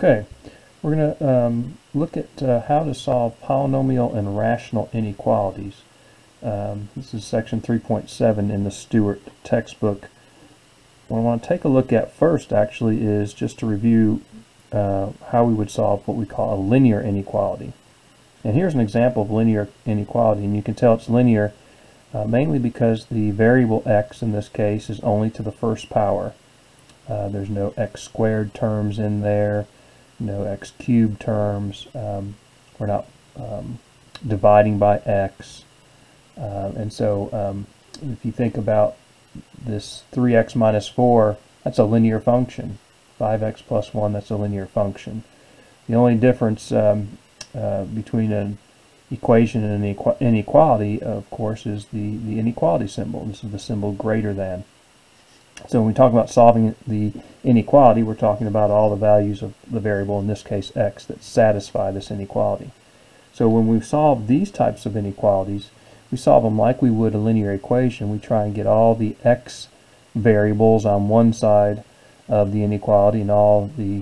Okay, we're going to look at how to solve polynomial and rational inequalities. This is section 3.7 in the Stewart textbook. What I want to take a look at first actually is just to review how we would solve what we call a linear inequality. And here's an example of linear inequality, and you can tell it's linear mainly because the variable x in this case is only to the first power. There's no x squared terms in there, no x cubed terms. We're not dividing by x. And so if you think about this 3x minus 4, that's a linear function. 5x plus 1, that's a linear function. The only difference between an equation and an inequality, of course, is the inequality symbol. This is the symbol greater than. So when we talk about solving the inequality, we're talking about all the values of the variable, in this case x, that satisfy this inequality. So when we solve these types of inequalities, we solve them like we would a linear equation. We try and get all the x variables on one side of the inequality and all the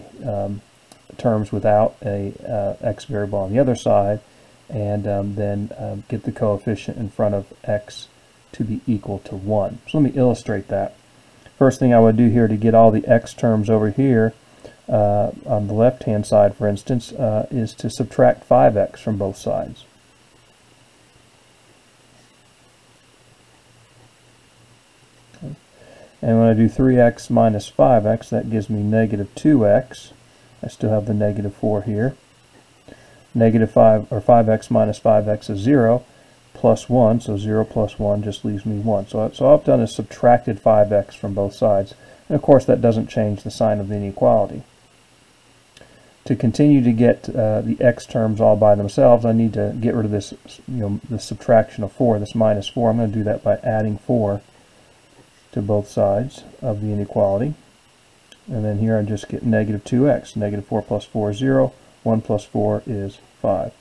terms without a x variable on the other side, and then get the coefficient in front of x to be equal to 1. So let me illustrate that. First thing I would do here to get all the x terms over here on the left hand side, for instance, is to subtract 5x from both sides. Okay. And when I do 3x minus 5x, that gives me negative 2x. I still have the negative 4 here. Negative 5 or 5x minus 5x is 0. Plus 1, so 0 plus 1 just leaves me 1. So all I've done is subtracted 5x from both sides. And of course that doesn't change the sign of the inequality. To continue to get the x terms all by themselves, I need to get rid of this, the subtraction of 4, this minus 4. I'm going to do that by adding 4 to both sides of the inequality. And then here I just get negative 2x. Negative 4 plus 4 is 0. 1 plus 4 is 5.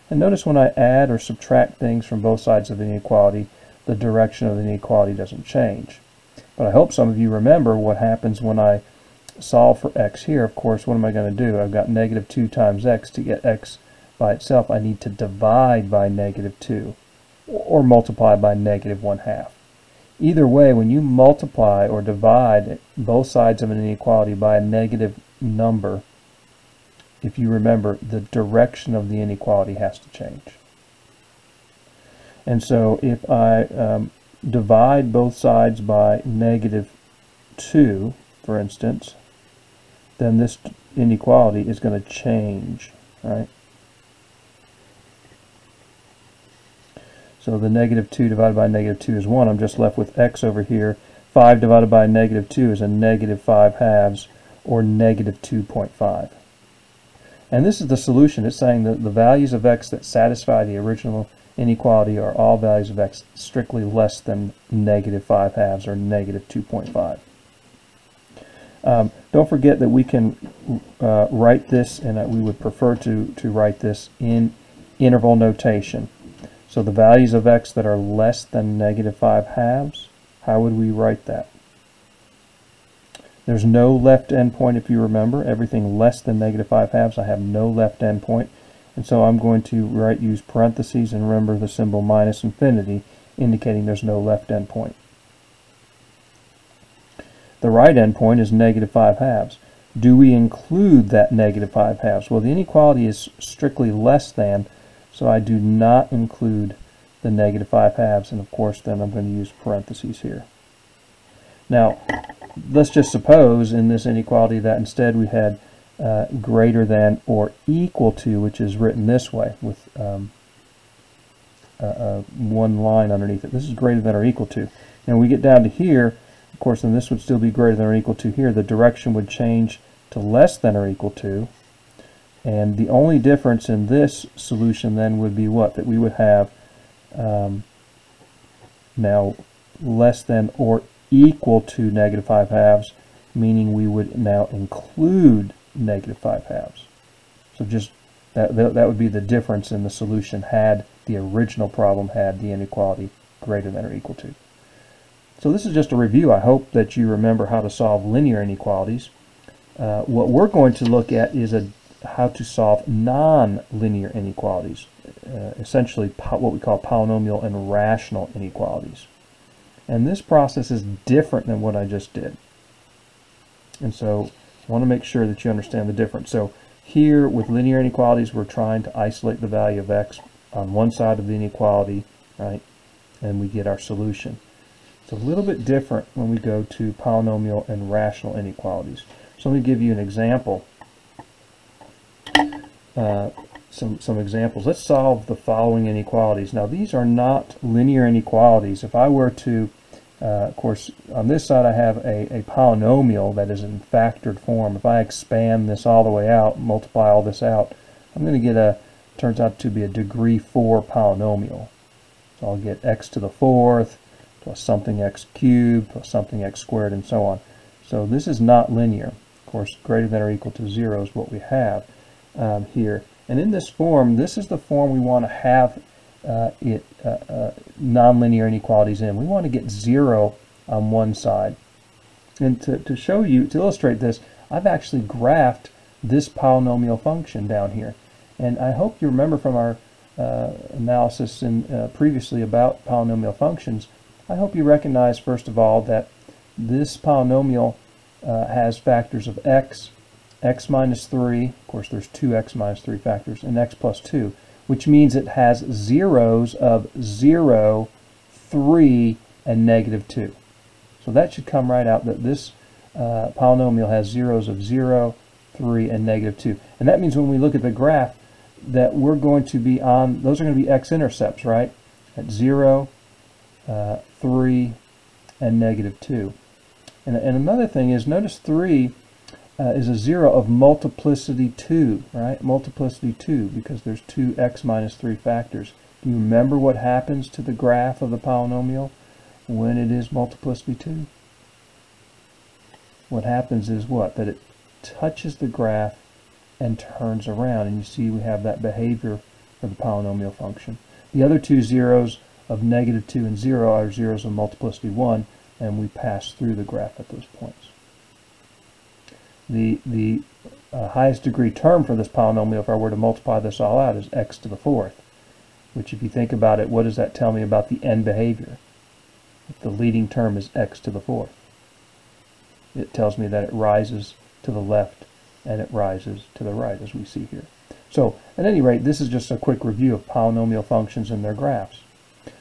And notice when I add or subtract things from both sides of the inequality, the direction of the inequality doesn't change. But I hope some of you remember what happens when I solve for x here. Of course, what am I going to do? I've got negative 2 times x. To get x by itself, I need to divide by negative 2 or multiply by negative 1/2. Either way, when you multiply or divide both sides of an inequality by a negative number, if you remember, the direction of the inequality has to change. And so if I divide both sides by negative 2, for instance, then this inequality is going to change, right? So the negative 2 divided by negative 2 is 1. I'm just left with x over here. 5 divided by negative 2 is a negative 5/2, or negative 2.5. And this is the solution. It's saying that the values of x that satisfy the original inequality are all values of x strictly less than negative 5/2 or negative 2.5. Don't forget that we can write this, and we would prefer to write this in interval notation. So the values of x that are less than negative 5/2, how would we write that? There's no left endpoint, if you remember. Everything less than negative 5/2, I have no left endpoint. And so I'm going to use parentheses, and remember the symbol minus infinity, indicating there's no left endpoint. The right endpoint is negative 5/2. Do we include that negative 5/2? Well, the inequality is strictly less than, so I do not include the negative 5/2, and of course then I'm going to use parentheses here. Now, let's just suppose in this inequality that instead we had greater than or equal to, which is written this way with one line underneath it. This is greater than or equal to. Now we get down to here, of course, then this would still be greater than or equal to here. The direction would change to less than or equal to. And the only difference in this solution then would be what? That we would have now less than or equal to negative 5/2, meaning we would now include negative 5/2. So just that would be the difference in the solution had the original problem had the inequality greater than or equal to. So this is just a review. I hope that you remember how to solve linear inequalities. What we're going to look at is how to solve non-linear inequalities, essentially what we call polynomial and rational inequalities. And this process is different than what I just did. And so I want to make sure that you understand the difference. So here with linear inequalities, we're trying to isolate the value of x on one side of the inequality, right? And we get our solution. It's a little bit different when we go to polynomial and rational inequalities. So let me give you an example. Some examples. Let's solve the following inequalities. Now these are not linear inequalities. If I were to, of course, on this side I have a polynomial that is in factored form. If I expand this all the way out, multiply all this out, I'm going to get turns out to be a degree 4 polynomial. So I'll get x to the 4th plus something x cubed plus something x squared and so on. So this is not linear. Of course, greater than or equal to 0 is what we have here. And in this form, this is the form we want to have nonlinear inequalities in. We want to get 0 on one side. And to show you, to illustrate this, I've actually graphed this polynomial function down here. And I hope you remember from our analysis previously about polynomial functions, I hope you recognize, first of all, that this polynomial has factors of x, x minus 3, of course there's two x minus 3 factors, and x plus 2, which means it has zeros of 0, 3, and negative 2. So that should come right out that this polynomial has zeros of 0, 3, and negative 2. And that means when we look at the graph that we're going to be on, those are going to be x-intercepts, right? At 0, 3, and negative 2. And another thing is, notice 3 is a 0 of multiplicity 2, right? Multiplicity 2, because there's two x minus 3 factors. Do you remember what happens to the graph of the polynomial when it is multiplicity 2? What happens is what? That it touches the graph and turns around, and you see we have that behavior for the polynomial function. The other two zeros of negative 2 and 0 are zeros of multiplicity 1, and we pass through the graph at those points. The highest degree term for this polynomial, if I were to multiply this all out, is x to the 4th, which if you think about it, what does that tell me about the end behavior? If the leading term is x to the 4th. It tells me that it rises to the left and it rises to the right, as we see here. So, at any rate, this is just a quick review of polynomial functions and their graphs.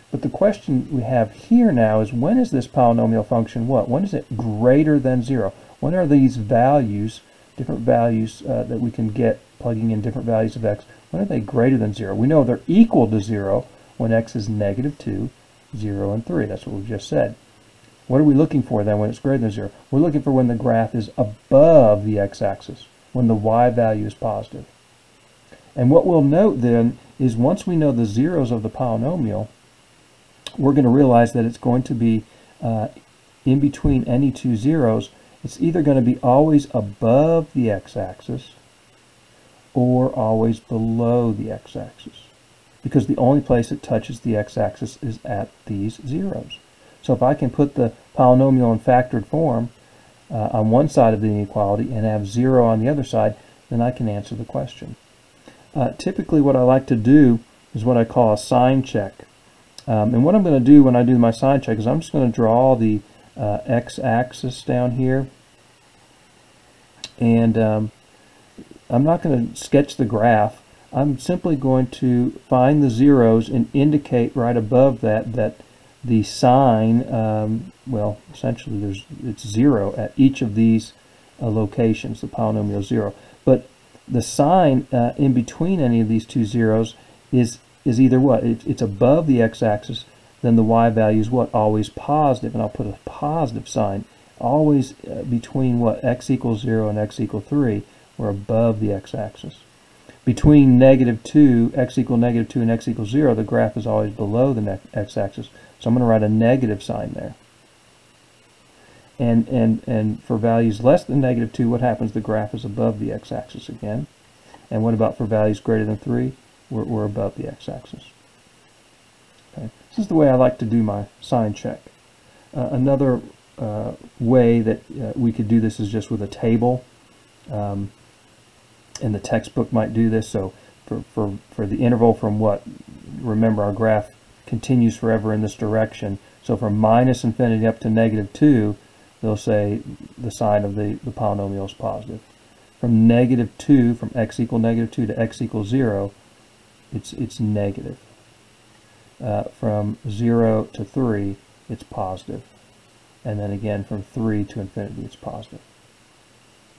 But the question we have here now is, when is this polynomial function what? When is it greater than 0? When are these values, different values that we can get plugging in different values of x, when are they greater than 0? We know they're equal to 0 when x is negative 2, 0, and 3. That's what we just said. What are we looking for then when it's greater than 0? We're looking for when the graph is above the x-axis, when the y value is positive. And what we'll note then is, once we know the zeros of the polynomial, we're going to realize that it's going to be in between any two zeros. It's either going to be always above the x-axis or always below the x-axis, because the only place it touches the x-axis is at these zeros. So if I can put the polynomial in factored form on one side of the inequality and have 0 on the other side, then I can answer the question. Typically what I like to do is what I call a sign check. And what I'm going to do when I do my sign check is I'm just going to draw the x-axis down here. And I'm not going to sketch the graph. I'm simply going to find the zeros and indicate right above that the sign, well, essentially it's 0 at each of these locations, the polynomial 0. But the sign in between any of these two zeros is either what? It's above the x-axis, then the y value is what? Always positive, and I'll put a positive sign. Always between what? X equals 0 and x equals 3, we're above the x-axis. Between negative 2, x equals negative 2 and x equals 0, the graph is always below the x-axis. So I'm going to write a negative sign there. And for values less than negative 2, what happens? The graph is above the x-axis again. And what about for values greater than 3? We're above the x-axis. Okay. This is the way I like to do my sign check. Another way that we could do this is just with a table. and the textbook might do this. So for the interval from what, remember our graph continues forever in this direction. So from minus infinity up to -2, they'll say the sign of the polynomial is positive. From -2, from x equal -2 to x equals 0, it's negative. From 0 to 3, it's positive. And then again from 3 to infinity, it's positive.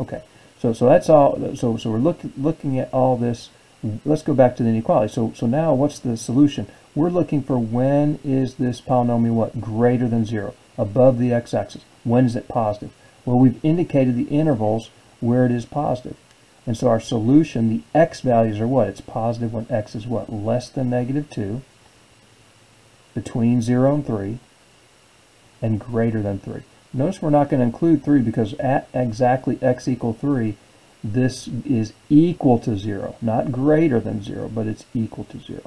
Okay, so that's all. So we're looking at all this. Let's go back to the inequality. So now what's the solution? We're looking for when is this polynomial what? Greater than 0, above the x-axis. When is it positive? Well, we've indicated the intervals where it is positive. And so our solution, the x values are what? It's positive when x is what? Less than -2, between 0 and 3, and greater than 3. Notice we're not going to include 3 because at exactly x equal 3, this is equal to 0. Not greater than 0, but it's equal to 0.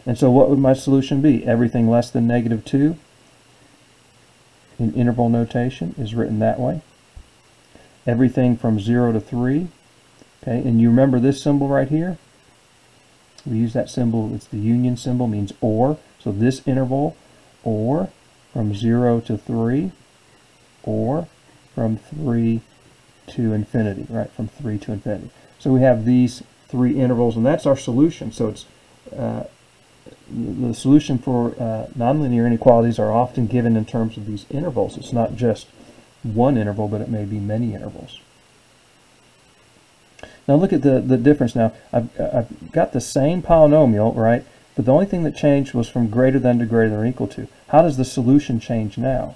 And so what would my solution be? Everything less than -2 in interval notation is written that way. Everything from 0 to 3, okay, and you remember this symbol right here? We use that symbol, it's the union symbol, means or. So this interval, or from 0 to 3, or from 3 to infinity, right, from 3 to infinity. So we have these three intervals, and that's our solution. So it's the solution for nonlinear inequalities are often given in terms of these intervals. It's not just one interval, but it may be many intervals. Now look at the difference now. I've got the same polynomial, right, but the only thing that changed was from greater than to greater than or equal to. How does the solution change now?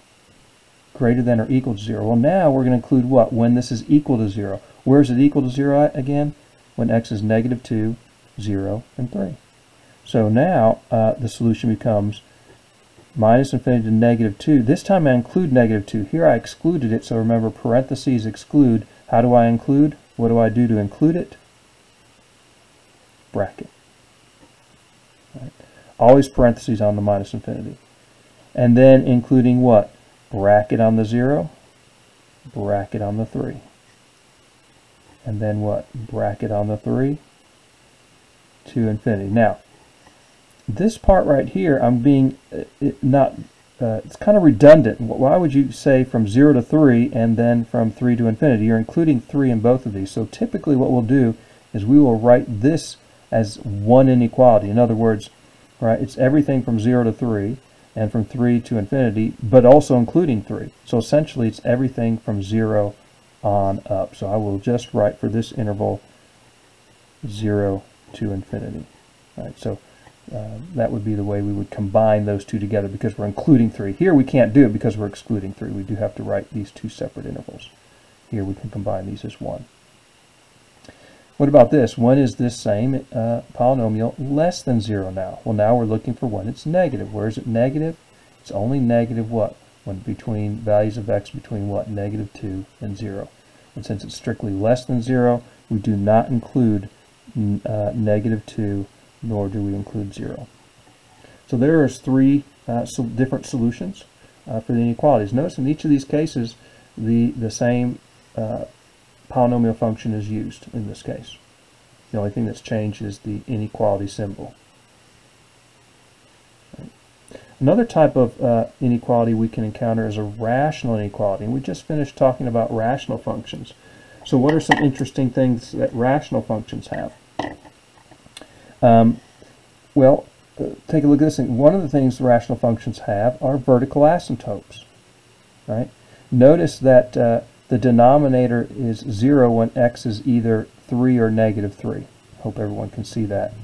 Greater than or equal to 0. Well, now we're going to include what? When this is equal to 0. Where is it equal to 0 at again? When x is -2, 0, and 3. So now the solution becomes minus infinity to -2. This time I include -2. Here I excluded it, so remember parentheses exclude. How do I include? What do I do to include it? Bracket. Right. Always parentheses on the minus infinity. And then including what? Bracket on the 0, bracket on the 3. And then what? Bracket on the 3 to infinity. Now, this part right here, I'm being it's kind of redundant. Why would you say from 0 to 3 and then from 3 to infinity? You're including 3 in both of these. So typically what we'll do is we will write this as one inequality. In other words, right, it's everything from 0 to 3 and from 3 to infinity, but also including 3. So essentially it's everything from 0 on up. So I will just write for this interval 0 to infinity. Right, so that would be the way we would combine those two together because we're including 3. Here we can't do it because we're excluding 3. We do have to write these two separate intervals. Here we can combine these as one. What about this? When is this same polynomial less than 0 now? Well, now we're looking for when it's negative. Where is it negative? It's only negative what? When between values of x between what? -2 and 0. And since it's strictly less than 0, we do not include -2, nor do we include 0. So there is three different solutions for the inequalities. Notice in each of these cases, the same polynomial function is used in this case. The only thing that's changed is the inequality symbol. Right. Another type of inequality we can encounter is a rational inequality, and we just finished talking about rational functions. So what are some interesting things that rational functions have? Well, take a look at this thing. One of the things rational functions have are vertical asymptotes. Right? Notice that the denominator is 0 when x is either 3 or -3. Hope everyone can see that.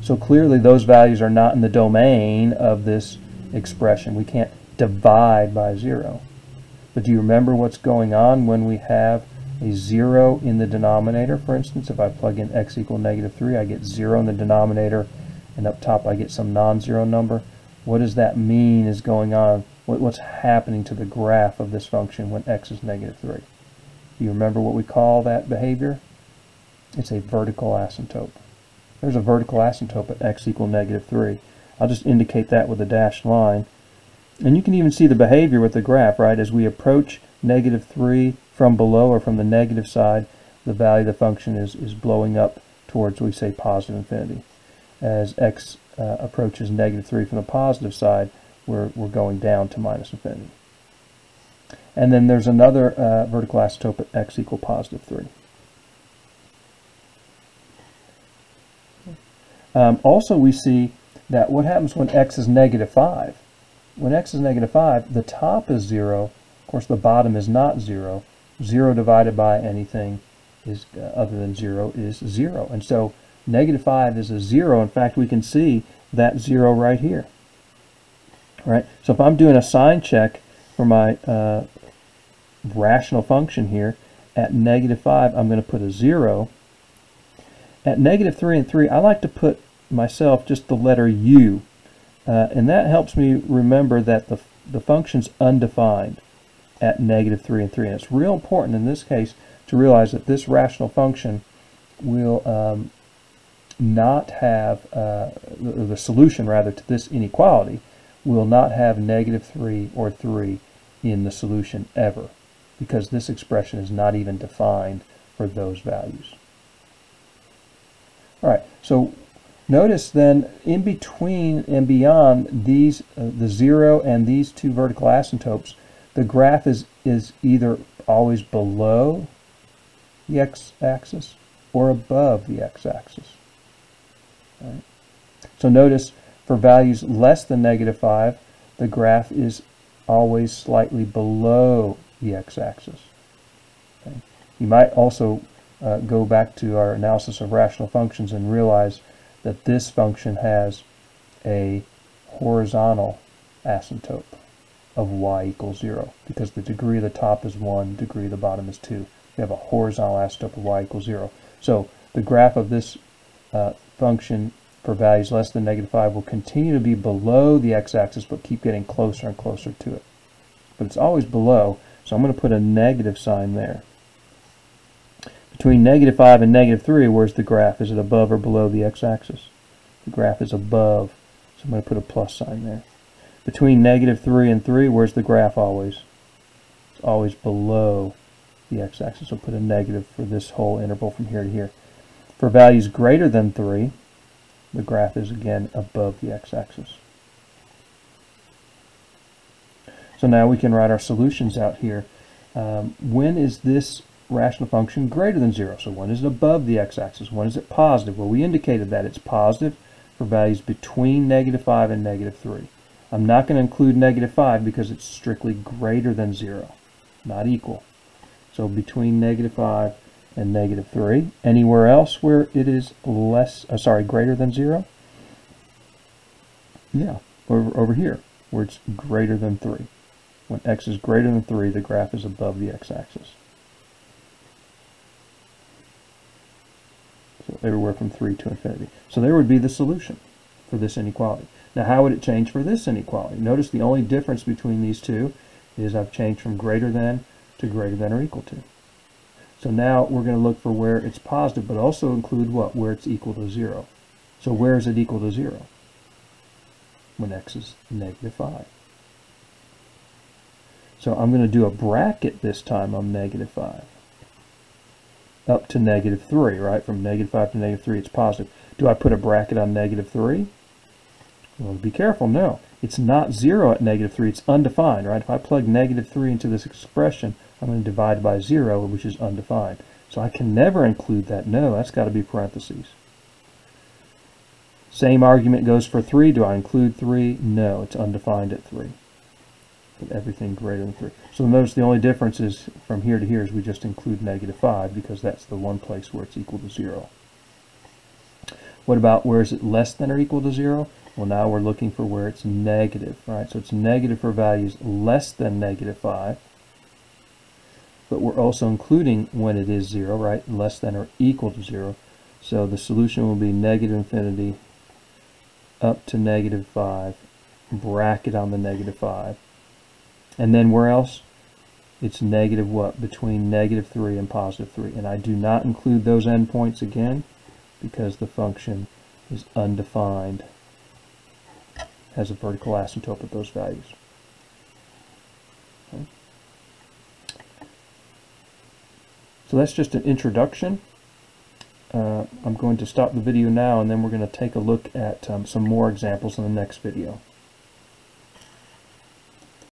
So clearly those values are not in the domain of this expression. We can't divide by 0. But do you remember what's going on when we have a 0 in the denominator? For instance, if I plug in x equal -3, I get 0 in the denominator, and up top I get some non-zero number. What does that mean is going on? What's happening to the graph of this function when x is -3? Do you remember what we call that behavior? It's a vertical asymptote. There's a vertical asymptote at x equal -3. I'll just indicate that with a dashed line. And you can even see the behavior with the graph, right? As we approach -3 from below or from the negative side, the value of the function is blowing up towards, we say, positive infinity. As x approaches -3 from the positive side, we're going down to minus infinity. And then there's another vertical asymptote at x equal +3. Also, we see that what happens when x is -5? When x is -5, the top is 0. Of course, the bottom is not 0. 0 divided by anything is other than 0 is 0. And so -5 is a 0. In fact, we can see that 0 right here. Right? So if I'm doing a sign check for my rational function here, at -5, I'm going to put a 0. At -3 and 3, I like to put myself just the letter u. And that helps me remember that the function's undefined at -3 and 3. And it's real important in this case to realize that this rational function will not have, the solution rather to this inequality will not have -3 or 3 in the solution ever, because this expression is not even defined for those values. All right, so notice then in between and beyond these, the 0 and these two vertical asymptotes, the graph is either always below the x-axis or above the x-axis. Right. So notice for values less than -5, the graph is always slightly below the x-axis. Okay. You might also go back to our analysis of rational functions and realize that this function has a horizontal asymptote of y equals 0, because the degree of the top is 1, degree of the bottom is 2. We have a horizontal asymptote of y equals 0. So the graph of this function for values less than -5 will continue to be below the x-axis, but keep getting closer and closer to it. But it's always below, so I'm going to put a negative sign there. Between -5 and -3, where's the graph? Is it above or below the x-axis? The graph is above, so I'm going to put a plus sign there. Between -3 and 3, where's the graph always? It's always below the x-axis, so put a negative for this whole interval from here to here. For values greater than 3, the graph is again above the x-axis. So now we can write our solutions out here. When is this rational function greater than 0? So when is it above the x-axis? When is it positive? Well, we indicated that it's positive for values between -5 and -3. I'm not going to include -5 because it's strictly greater than 0, not equal. So between -5 and -3. Anywhere else where it is greater than 0? Yeah, over here, where it's greater than 3. When x is greater than 3, the graph is above the x-axis. So everywhere from 3 to infinity. So there would be the solution for this inequality. Now how would it change for this inequality? Notice the only difference between these two is I've changed from greater than to greater than or equal to. So now we're going to look for where it's positive, but also include what? Where it's equal to 0. So where is it equal to 0? When x is -5. So I'm going to do a bracket this time on -5. Up to -3, right? From -5 to -3, it's positive. Do I put a bracket on -3? Well, be careful. No, it's not 0 at -3. It's undefined, right? If I plug -3 into this expression, I'm going to divide by 0, which is undefined. So I can never include that. No, that's got to be parentheses. Same argument goes for 3. Do I include 3? No, it's undefined at 3. But everything greater than 3. So notice the only difference is from here to here is we just include -5 because that's the one place where it's equal to 0. What about where is it less than or equal to 0? Well, now we're looking for where it's negative, right? So it's negative for values less than -5. But we're also including when it is 0, right? Less than or equal to 0. So the solution will be -infinity up to -5, bracket on the -5. And then where else? It's negative what? Between -3 and +3. And I do not include those endpoints again because the function is undefined, has a vertical asymptote at those values. Okay. So that's just an introduction. I'm going to stop the video now, and then we're going to take a look at some more examples in the next video.